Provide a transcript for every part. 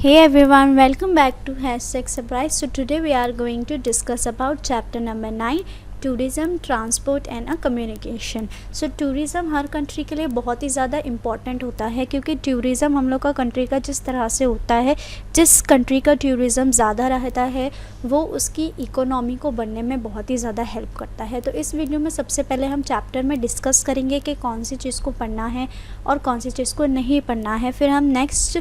Hey everyone, welcome back to Hashtag Surprise. So today we are going to discuss about chapter number 9, tourism, transport and communication. So tourism her country के लिए बहुत ही ज़्यादा important होता है, क्योंकि tourism हम लोग का कंट्री का जिस तरह से होता है, जिस कंट्री का टूरिज़म ज़्यादा रहता है वो उसकी इकोनॉमी को बढ़ने में बहुत ही ज़्यादा हेल्प करता है। तो इस वीडियो में सबसे पहले हम चैप्टर में डिस्कस करेंगे कि कौन सी चीज़ को पढ़ना है और कौन सी चीज़ को नहीं पढ़ना है। फिर हम नेक्स्ट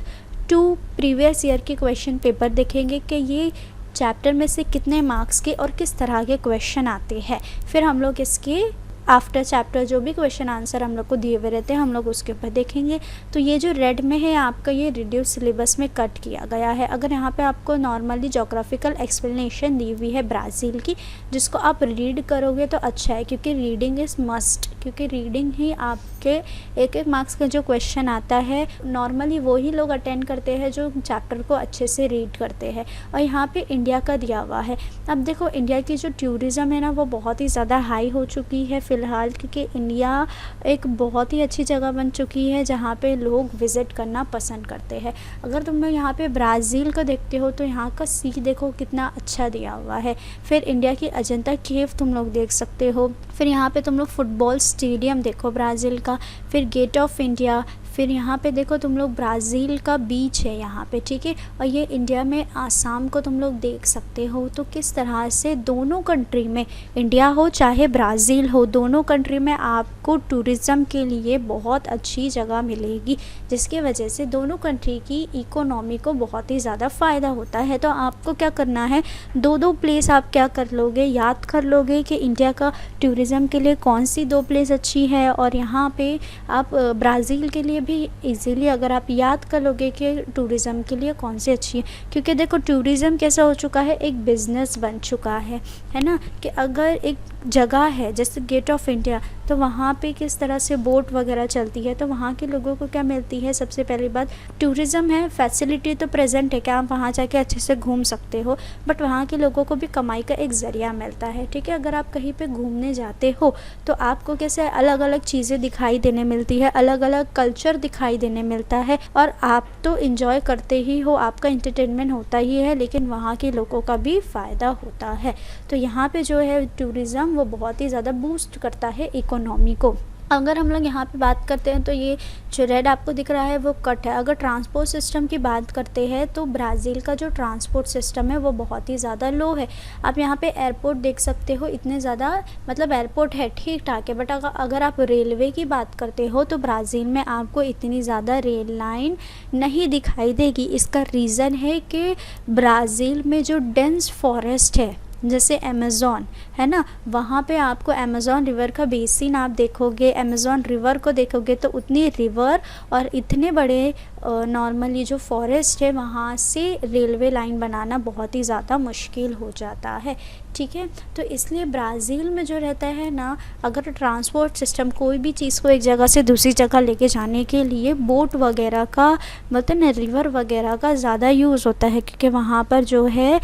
2 प्रीवियस ईयर के क्वेश्चन पेपर देखेंगे कि ये चैप्टर में से कितने मार्क्स के और किस तरह के क्वेश्चन आते हैं। फिर हम लोग इसके आफ्टर चैप्टर जो भी क्वेश्चन आंसर हम लोग को दिए हुए रहते हैं हम लोग उसके ऊपर देखेंगे। तो ये जो रेड में है आपका, ये रिड्यूस सिलेबस में कट किया गया है। अगर यहाँ पे आपको नॉर्मली जोग्राफिकल एक्सप्लेनेशन दी हुई है ब्राज़ील की, जिसको आप रीड करोगे तो अच्छा है, क्योंकि रीडिंग इज़ मस्ट, क्योंकि रीडिंग ही आपके एक मार्क्स का जो क्वेश्चन आता है नॉर्मली वही लोग अटेंड करते हैं जो चैप्टर को अच्छे से रीड करते हैं। और यहाँ पे इंडिया का दिया हुआ है। अब देखो, इंडिया की जो टूरिज़म है ना वो बहुत ही ज़्यादा हाई हो चुकी है फ़िलहाल, क्योंकि इंडिया एक बहुत ही अच्छी जगह बन चुकी है जहाँ पे लोग विज़िट करना पसंद करते हैं। अगर तुम लोग यहाँ पे ब्राज़ील का देखते हो तो यहाँ का सी देखो कितना अच्छा दिया हुआ है। फिर इंडिया की अजंता केव तुम लोग देख सकते हो। फिर यहाँ पे तुम लोग फुटबॉल स्टेडियम देखो ब्राज़ील का, फिर गेट ऑफ इंडिया, फिर यहाँ पे देखो तुम लोग ब्राज़ील का बीच है यहाँ पे, ठीक है। और ये इंडिया में आसाम को तुम लोग देख सकते हो। तो किस तरह से दोनों कंट्री में, इंडिया हो चाहे ब्राज़ील हो, दोनों कंट्री में आपको टूरिज़म के लिए बहुत अच्छी जगह मिलेगी, जिसकी वजह से दोनों कंट्री की इकोनॉमी को बहुत ही ज़्यादा फ़ायदा होता है। तो आपको क्या करना है, दो प्लेस आप क्या कर लोगे, याद कर लोगे कि इंडिया का टूरिज़म के लिए कौन सी 2 प्लेस अच्छी है, और यहाँ पे आप ब्राज़ील के लिए भी इजीली अगर आप याद कर लोगे कि टूरिज़म के लिए कौन सी अच्छी है। क्योंकि देखो टूरिज़म कैसा हो चुका है, एक बिज़नेस बन चुका है ना, कि अगर एक जगह है जैसे गेट ऑफ इंडिया, तो वहाँ पे किस तरह से बोट वगैरह चलती है, तो वहाँ के लोगों को क्या मिलती है, सबसे पहली बात टूरिज़म है, फैसिलिटी तो प्रेजेंट है कि आप वहाँ जाके अच्छे से घूम सकते हो, बट वहाँ के लोगों को भी कमाई का एक ज़रिया मिलता है, ठीक है। अगर आप कहीं पे घूमने जाते हो तो आपको कैसे अलग अलग चीज़ें दिखाई देने मिलती है, अलग अलग कल्चर दिखाई देने मिलता है, और आप तो इंजॉय करते ही हो, आपका इंटरटेनमेंट होता ही है, लेकिन वहाँ के लोगों का भी फ़ायदा होता है। तो यहाँ पे जो है टूरिज़म वो बहुत ही ज़्यादा बूस्ट करता है इकोनॉमी को। अगर हम लोग यहाँ पे बात करते हैं तो ये जो रेड आपको दिख रहा है वो कट है। अगर ट्रांसपोर्ट सिस्टम की बात करते हैं तो ब्राज़ील का जो ट्रांसपोर्ट सिस्टम है वो बहुत ही ज़्यादा लो है। आप यहाँ पे एयरपोर्ट देख सकते हो, इतने ज़्यादा मतलब एयरपोर्ट है ठीक ठाक है, बट अगर आप रेलवे की बात करते हो तो ब्राज़ील में आपको इतनी ज़्यादा रेल लाइन नहीं दिखाई देगी। इसका रीज़न है कि ब्राज़ील में जो डेंस फॉरेस्ट है जैसे अमेज़ॉन है ना, वहाँ पे आपको अमेज़ॉन रिवर का बेसिन आप देखोगे, अमेज़ॉन रिवर को देखोगे तो उतनी रिवर और इतने बड़े नॉर्मली जो फॉरेस्ट है वहाँ से रेलवे लाइन बनाना बहुत ही ज़्यादा मुश्किल हो जाता है, ठीक है। तो इसलिए ब्राज़ील में जो रहता है ना, अगर ट्रांसपोर्ट सिस्टम कोई भी चीज़ को एक जगह से दूसरी जगह लेके जाने के लिए बोट वगैरह का मतलब ना रिवर वगैरह का ज़्यादा यूज़ होता है, क्योंकि वहाँ पर जो है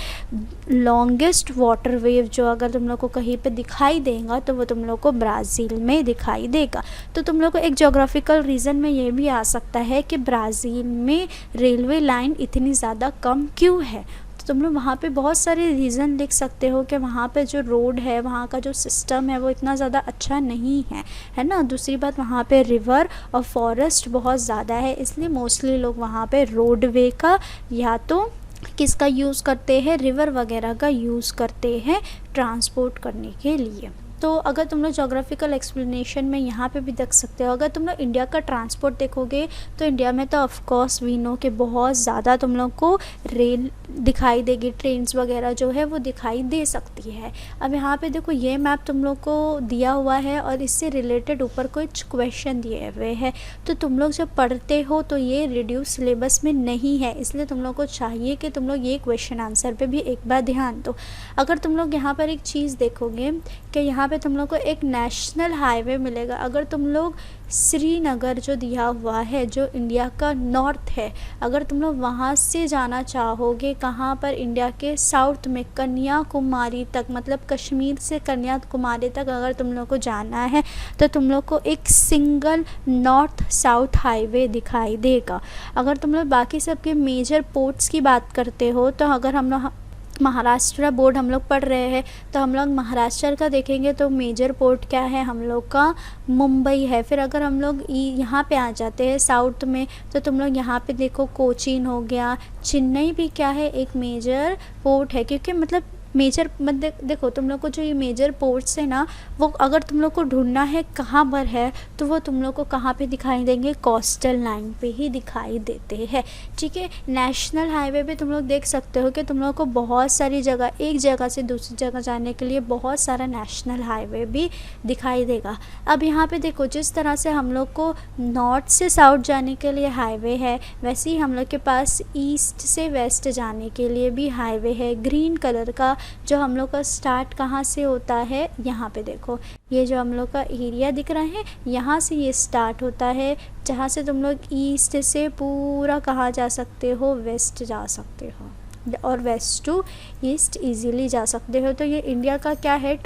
लॉन्गेस्ट वाटर वेव जो अगर तुम लोग को कहीं पे दिखाई देगा तो वो तुम लोग को ब्राज़ील में दिखाई देगा। तो तुम लोग को एक जोग्राफिकल रीज़न में ये भी आ सकता है कि ब्राज़ील में रेलवे लाइन इतनी ज़्यादा कम क्यों है। तो तुम लोग वहाँ पे बहुत सारे रीज़न लिख सकते हो कि वहाँ पे जो रोड है, वहाँ का जो सिस्टम है वो इतना ज़्यादा अच्छा नहीं है ना। दूसरी बात, वहाँ पे रिवर और फॉरेस्ट बहुत ज़्यादा है, इसलिए मोस्टली लोग वहाँ पे रोडवे का या तो किसका यूज़ करते हैं, रिवर वगैरह का यूज़ करते हैं ट्रांसपोर्ट करने के लिए। तो अगर तुम लोग जोग्राफिकल एक्सप्लेनेशन में यहाँ पे भी देख सकते हो, अगर तुम लोग इंडिया का ट्रांसपोर्ट देखोगे तो इंडिया में तो ऑफ कोर्स वी नो कि बहुत ज़्यादा तुम लोग को रेल दिखाई देगी, ट्रेन्स वगैरह जो है वो दिखाई दे सकती है। अब यहाँ पे देखो ये मैप तुम लोग को दिया हुआ है और इससे रिलेटेड ऊपर कुछ क्वेश्चन दिए हुए हैं। तो तुम लोग जब पढ़ते हो तो ये रिड्यूस सिलेबस में नहीं है, इसलिए तुम लोग को चाहिए कि तुम लोग ये क्वेश्चन आंसर पे भी एक बार ध्यान दो। अगर तुम लोग यहाँ पर एक चीज़ देखोगे कि यहाँ यहाँ पे तुम लोग को एक नेशनल हाईवे मिलेगा। अगर तुम लोग श्रीनगर जो दिया हुआ है, जो इंडिया का नॉर्थ है, अगर तुम लोग वहाँ से जाना चाहोगे, कहाँ पर, इंडिया के साउथ में कन्याकुमारी तक, मतलब कश्मीर से कन्याकुमारी तक अगर तुम लोग को जाना है तो तुम लोग को एक सिंगल नॉर्थ साउथ हाईवे दिखाई देगा। अगर तुम लोग बाकी सबके मेजर पोर्ट्स की बात करते हो तो अगर हम लोग महाराष्ट्र बोर्ड हम लोग पढ़ रहे हैं तो हम लोग महाराष्ट्र का देखेंगे तो मेजर पोर्ट क्या है हम लोग का, मुंबई है। फिर अगर हम लोग यहाँ पे आ जाते हैं साउथ में तो तुम लोग यहाँ पे देखो कोचीन हो गया, चेन्नई भी क्या है, एक मेजर पोर्ट है। क्योंकि मतलब मेजर देखो तुम लोग को जो ये मेजर पोर्ट्स है ना, वो अगर तुम लोग को ढूंढना है कहाँ पर है तो वो तुम लोग को कहाँ पे दिखाई देंगे, कोस्टल लाइन पे ही दिखाई देते हैं। ठीक है, नेशनल हाईवे पे तुम लोग देख सकते हो कि तुम लोग को बहुत सारी जगह, एक जगह से दूसरी जगह जाने के लिए बहुत सारा नेशनल हाईवे भी दिखाई देगा। अब यहाँ पे देखो जिस तरह से हम लोग को नॉर्थ से साउथ जाने के लिए हाईवे है, वैसे ही हम लोग के पास ईस्ट से वेस्ट जाने के लिए भी हाईवे है। ग्रीन कलर का जो हम लोग का स्टार्ट कहाँ से होता है, यहाँ पे देखो ये जो हम लोग का एरिया दिख रहा है, यहाँ से ये स्टार्ट होता है, जहाँ से तुम लोग ईस्ट से पूरा कहाँ जा सकते हो, वेस्ट जा सकते हो और वेस्ट टू ईस्ट इजीली जा सकते हो। तो ये इंडिया का क्या है,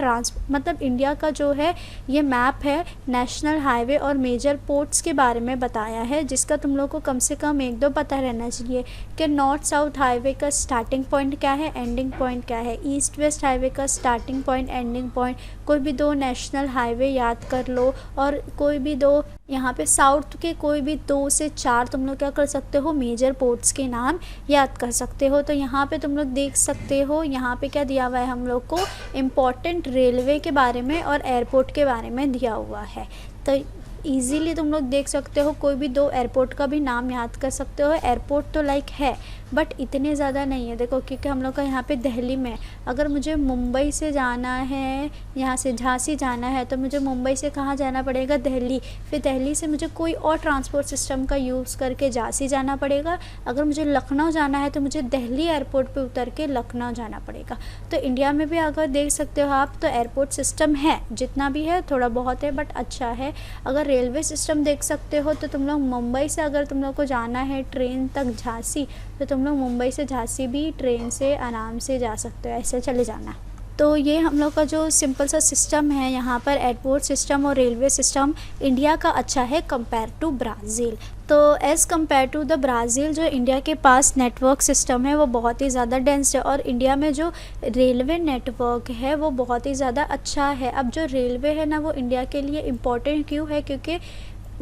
मतलब इंडिया का जो है ये मैप है, नेशनल हाईवे और मेजर पोर्ट्स के बारे में बताया है, जिसका तुम लोग को कम से कम एक दो पता रहना चाहिए कि नॉर्थ साउथ हाईवे का स्टार्टिंग पॉइंट क्या है, एंडिंग पॉइंट क्या है, ईस्ट वेस्ट हाईवे का स्टार्टिंग पॉइंट, एंडिंग पॉइंट। कोई भी दो नेशनल हाईवे याद कर लो और कोई भी दो यहाँ पे साउथ के कोई भी 2 से 4 तुम लोग क्या कर सकते हो, मेजर पोर्ट्स के नाम याद कर सकते हो। तो यहाँ पे तुम लोग देख सकते हो, यहाँ पे क्या दिया हुआ है हम लोग को, इम्पॉर्टेंट रेलवे के बारे में और एयरपोर्ट के बारे में दिया हुआ है। तो इजीली तुम लोग देख सकते हो, कोई भी 2 एयरपोर्ट का भी नाम याद कर सकते हो। एयरपोर्ट तो लाइक है बट इतने ज़्यादा नहीं है। देखो क्योंकि हम लोग का यहाँ पे दिल्ली में, अगर मुझे मुंबई से जाना है, यहाँ से झांसी जाना है, तो मुझे मुंबई से कहाँ जाना पड़ेगा, दिल्ली। फिर दिल्ली से मुझे कोई और ट्रांसपोर्ट सिस्टम का यूज़ करके झांसी जाना पड़ेगा। अगर मुझे लखनऊ जाना है तो मुझे दिल्ली एयरपोर्ट पे उतर के लखनऊ जाना पड़ेगा। तो इंडिया में भी अगर देख सकते हो आप तो एयरपोर्ट सिस्टम है, जितना भी है थोड़ा बहुत है बट अच्छा है। अगर रेलवे सिस्टम देख सकते हो तो तुम लोग मुंबई से अगर तुम लोग को जाना है ट्रेन तक झांसी, तो तुम लोग मुंबई से झांसी भी ट्रेन से आराम से जा सकते हो, ऐसे चले जाना। तो ये हम लोग का जो सिंपल सा सिस्टम है यहाँ पर, एयरपोर्ट सिस्टम और रेलवे सिस्टम इंडिया का अच्छा है कंपेयर टू ब्राज़ील। तो as compare to the Brazil जो इंडिया के पास नेटवर्क सिस्टम है वो बहुत ही ज़्यादा डेंस है और इंडिया में जो रेलवे नेटवर्क है वो बहुत ही ज़्यादा अच्छा है। अब जो रेलवे है ना वो इंडिया के लिए इम्पोर्टेंट क्यों है, क्योंकि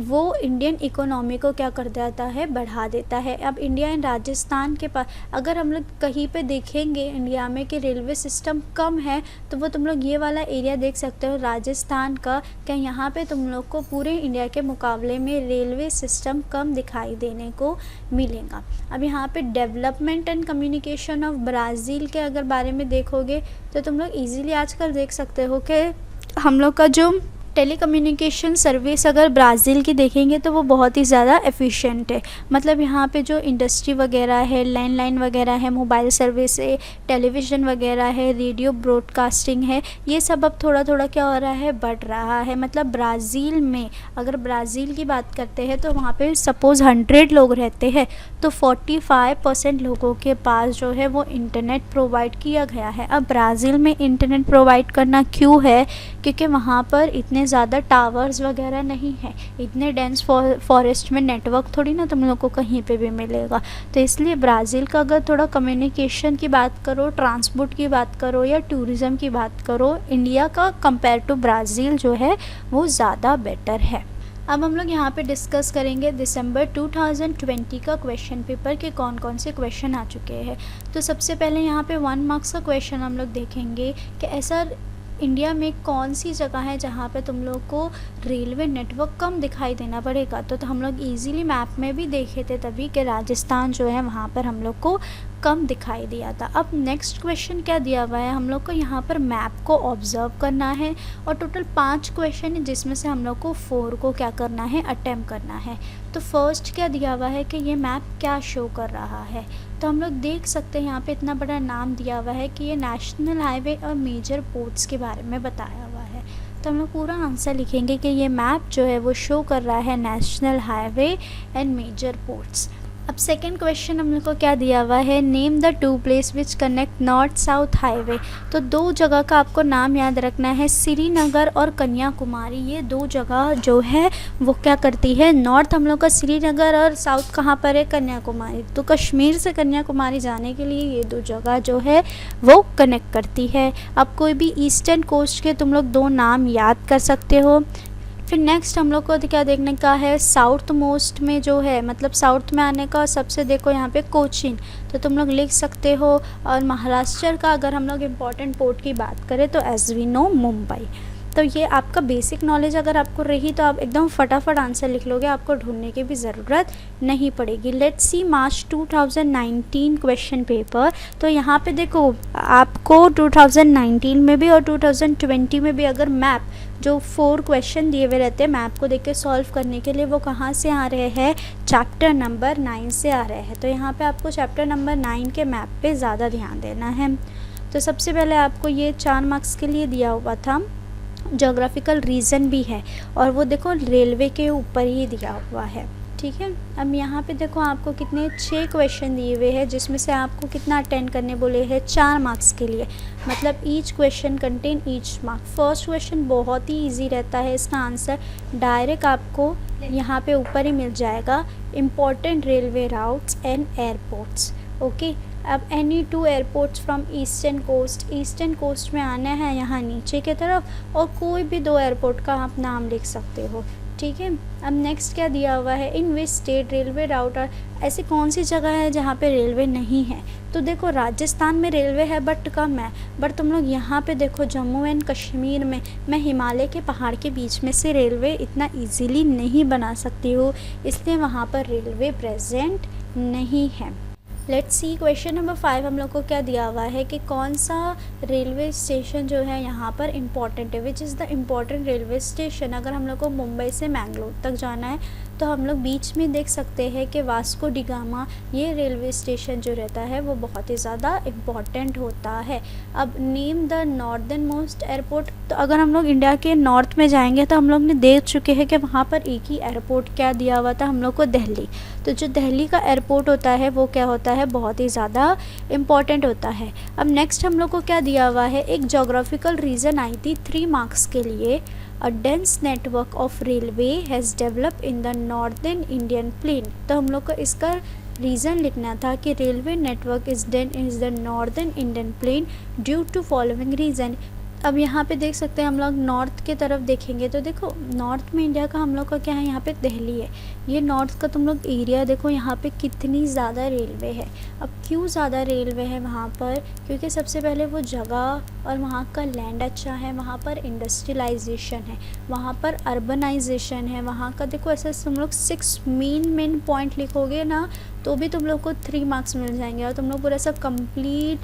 वो इंडियन इकोनॉमी को क्या कर देता है, बढ़ा देता है। अब इंडिया एंड राजस्थान के पास अगर हम लोग कहीं पे देखेंगे इंडिया में कि रेलवे सिस्टम कम है, तो वो तुम लोग ये वाला एरिया देख सकते हो राजस्थान का, क्या यहाँ पे तुम लोग को पूरे इंडिया के मुकाबले में रेलवे सिस्टम कम दिखाई देने को मिलेगा। अब यहाँ पे development and communication of Brazil के अगर बारे में देखोगे तो तुम लोग ईज़िली आजकल देख सकते हो कि हम लोग का जो टेलीकम्युनिकेशन सर्विस अगर ब्राज़ील की देखेंगे तो वो बहुत ही ज़्यादा एफिशिएंट है। मतलब यहाँ पे जो इंडस्ट्री वगैरह है, लैंडलाइन वगैरह है, मोबाइल सर्विस है, टेलीविज़न वगैरह है, रेडियो ब्रॉडकास्टिंग है, ये सब अब थोड़ा थोड़ा क्या हो रहा है, बढ़ रहा है। मतलब ब्राज़ील में अगर ब्राज़ील की बात करते हैं तो वहाँ पे सपोज़ 100 लोग रहते हैं तो 45% लोगों के पास जो है वो इंटरनेट प्रोवाइड किया गया है। अब ब्राज़ील में इंटरनेट प्रोवाइड करना क्यों है, क्योंकि वहाँ पर इतने ज़्यादा टावर्स वगैरह नहीं है, इतने डेंस फॉरेस्ट में नेटवर्क थोड़ी ना तुम लोग को कहीं पे भी मिलेगा। तो इसलिए ब्राज़ील का अगर थोड़ा कम्युनिकेशन की बात करो, ट्रांसपोर्ट की बात करो या टूरिज़्म की बात करो, इंडिया का कंपेयर टू ब्राज़ील जो है वो ज़्यादा बेटर है। अब हम लोग यहाँ पे डिस्कस करेंगे दिसंबर 2020 का क्वेश्चन पेपर के कौन कौन से क्वेश्चन आ चुके हैं। तो सबसे पहले यहाँ पे 1 मार्क्स का क्वेश्चन हम लोग देखेंगे कि ऐसा इंडिया में कौन सी जगह है जहाँ पे तुम लोग को रेलवे नेटवर्क कम दिखाई देना पड़ेगा। तो हम लोग इजीली मैप में भी देखे थे तभी कि राजस्थान जो है वहाँ पर हम लोग को कम दिखाई दिया था। अब नेक्स्ट क्वेश्चन क्या दिया हुआ है, हम लोग को यहाँ पर मैप को ऑब्जर्व करना है और टोटल 5 क्वेश्चन है जिसमें से हम लोग को 4 को क्या करना है, अटेम्प्ट करना है। तो फर्स्ट क्या दिया हुआ है कि ये मैप क्या शो कर रहा है। तो हम लोग देख सकते हैं यहाँ पे इतना बड़ा नाम दिया हुआ है कि ये नेशनल हाईवे और मेजर पोर्ट्स के बारे में बताया हुआ है। तो हम लोग पूरा आंसर लिखेंगे कि ये मैप जो है वो शो कर रहा है national highway and major ports. अब सेकंड क्वेश्चन हम लोग को क्या दिया हुआ है, name the two place which connect north south highway. तो दो जगह का आपको नाम याद रखना है, श्रीनगर और कन्याकुमारी। ये दो जगह जो है वो क्या करती है, नॉर्थ हम लोग का श्रीनगर और साउथ कहाँ पर है, कन्याकुमारी। तो कश्मीर से कन्याकुमारी जाने के लिए ये दो जगह जो है वो कनेक्ट करती है। अब कोई भी ईस्टर्न कोस्ट के तुम लोग दो नाम याद कर सकते हो। फिर नेक्स्ट हम लोग को क्या देखने का है, साउथ मोस्ट में जो है, मतलब साउथ में आने का सबसे देखो यहाँ पे कोचीन, तो तुम लोग लिख सकते हो। और महाराष्ट्र का अगर हम लोग इम्पोर्टेंट पोर्ट की बात करें तो एज वी नो मुंबई। तो ये आपका बेसिक नॉलेज अगर आपको रही तो आप एकदम फटाफट आंसर लिख लोगे, आपको ढूंढने की भी ज़रूरत नहीं पड़ेगी। Let's see March 2019 question paper. तो यहाँ पे देखो आपको 2019 में भी और 2020 में भी अगर मैप जो 4 क्वेश्चन दिए हुए रहते हैं मैप को देख के सॉल्व करने के लिए, वो कहाँ से आ रहे हैं, चैप्टर नंबर 9 से आ रहे हैं। तो यहाँ पे आपको चैप्टर नंबर 9 के मैप पे ज़्यादा ध्यान देना है। तो सबसे पहले आपको ये 4 मार्क्स के लिए दिया हुआ था, जोग्राफिकल रीजन भी है और वो देखो रेलवे के ऊपर ही दिया हुआ है, ठीक है। अब यहाँ पे देखो आपको कितने 6 क्वेश्चन दिए हुए हैं, जिसमें से आपको कितना अटेंड करने बोले हैं, 4 मार्क्स के लिए। मतलब each question contain each mark. First question बहुत ही इजी रहता है, इसका आंसर डायरेक्ट आपको यहाँ पे ऊपर ही मिल जाएगा, important railway routes and airports. Okay, अब any 2 airports from eastern coast में आना है यहाँ नीचे की तरफ, और कोई भी 2 एयरपोर्ट का आप नाम लिख सकते हो, ठीक है। अब नेक्स्ट क्या दिया हुआ है, in which state railway route are, ऐसी कौन सी जगह है जहाँ पे रेलवे नहीं है। तो देखो राजस्थान में रेलवे है बट कम है, बट तुम लोग यहाँ पे देखो जम्मू एंड कश्मीर में मैं हिमालय के पहाड़ के बीच में से रेलवे इतना इजीली नहीं बना सकती हूँ, इसलिए वहाँ पर रेलवे प्रेजेंट नहीं है। लेट्स सी क्वेश्चन नंबर 5 हम लोग को क्या दिया हुआ है कि कौन सा रेलवे स्टेशन जो है यहाँ पर इम्पॉर्टेंट है, which is the important railway station. अगर हम लोग को मुंबई से मैंगलोर तक जाना है तो हम लोग बीच में देख सकते हैं कि वास्को डी गामा, ये रेलवे स्टेशन जो रहता है वो बहुत ही ज़्यादा इम्पॉर्टेंट होता है। अब name the northern most airport. तो अगर हम लोग इंडिया के नॉर्थ में जाएंगे तो हम लोग ने देख चुके हैं कि वहाँ पर एक ही एयरपोर्ट क्या दिया हुआ था हम लोग को, दिल्ली। तो जो दिल्ली का एयरपोर्ट होता है वो क्या होता है, बहुत ही ज़्यादा इम्पॉर्टेंट होता है। अब नेक्स्ट हम लोग को क्या दिया हुआ है, एक जोग्राफिकल रीजन आई थी 3 मार्क्स के लिए, a dense network of railway has develop in the northern Indian plain. तो हम लोग को इसका रीज़न लिखना था कि railway network is the northern Indian plain due to following reason. अब यहाँ पे देख सकते हैं हम लोग नॉर्थ की तरफ देखेंगे तो देखो नॉर्थ में इंडिया का हम लोग का क्या है, यहाँ पे दिल्ली है। ये नॉर्थ का तुम लोग एरिया देखो, यहाँ पे कितनी ज़्यादा रेलवे है। अब क्यों ज़्यादा रेलवे है वहाँ पर, क्योंकि सबसे पहले वो जगह और वहाँ का लैंड अच्छा है, वहाँ पर इंडस्ट्रियलाइजेशन है, वहाँ पर अर्बनाइजेशन है, वहाँ का देखो ऐसे तुम लोग 6 मेन पॉइंट लिखोगे ना तो भी तुम लोग को 3 मार्क्स मिल जाएंगे। और तुम लोग पूरा सा कंप्लीट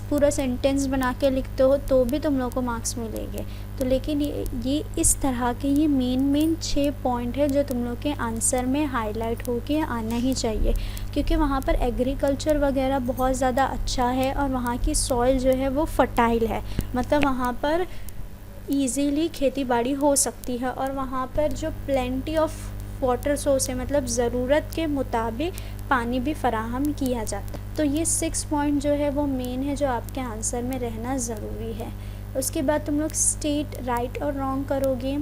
पूरा सेंटेंस बना के लिखते हो तो भी तुम लोग को मार्क्स मिलेंगे। तो लेकिन ये इस तरह के ये मेन 6 पॉइंट है जो तुम लोग के आंसर में हाईलाइट होके आना ही चाहिए, क्योंकि वहाँ पर एग्रीकल्चर वगैरह बहुत ज़्यादा अच्छा है और वहाँ की सॉइल जो है वो फर्टाइल है, मतलब वहाँ पर ईजीली खेती बाड़ी हो सकती है और वहाँ पर जो प्लेंटी ऑफ वाटर सोर्स है, मतलब ज़रूरत के मुताबिक पानी भी फराहम किया जाता है। तो ये 6 पॉइंट जो है वो मेन है जो आपके आंसर में रहना ज़रूरी है। उसके बाद तुम लोग स्टेट राइट और रॉन्ग करोगे,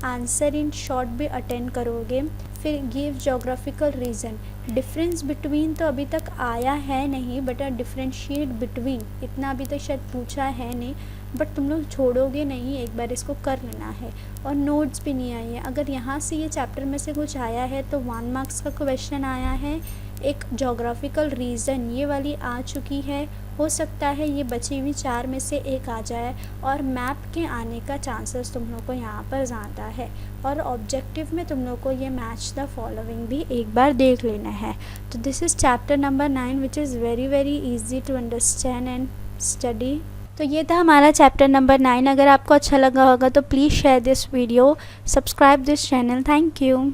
आंसर इन शॉर्ट भी अटेंड करोगे, फिर give geographical reason. Difference between तो अभी तक आया है नहीं, बट डिफरेंशिएट बिटवीन इतना अभी तक शायद पूछा है नहीं, बट तुम लोग छोड़ोगे नहीं, एक बार इसको कर लेना है। और नोट्स भी नहीं आई है, अगर यहाँ से ये चैप्टर में से कुछ आया है तो 1 मार्क्स का क्वेश्चन आया है, एक जोग्राफिकल रीज़न ये वाली आ चुकी है, हो सकता है ये बची हुई 4 में से एक आ जाए, और मैप के आने का चांसेस तुम लोग को यहाँ पर ज़्यादा है। और ऑब्जेक्टिव में तुम लोग को ये मैच द फॉलोइंग भी एक बार देख लेना है। तो this is chapter number 9 which is very easy to understand and study. तो ये था हमारा चैप्टर नंबर 9। अगर आपको अच्छा लगा होगा तो please share this video, subscribe this channel. Thank you.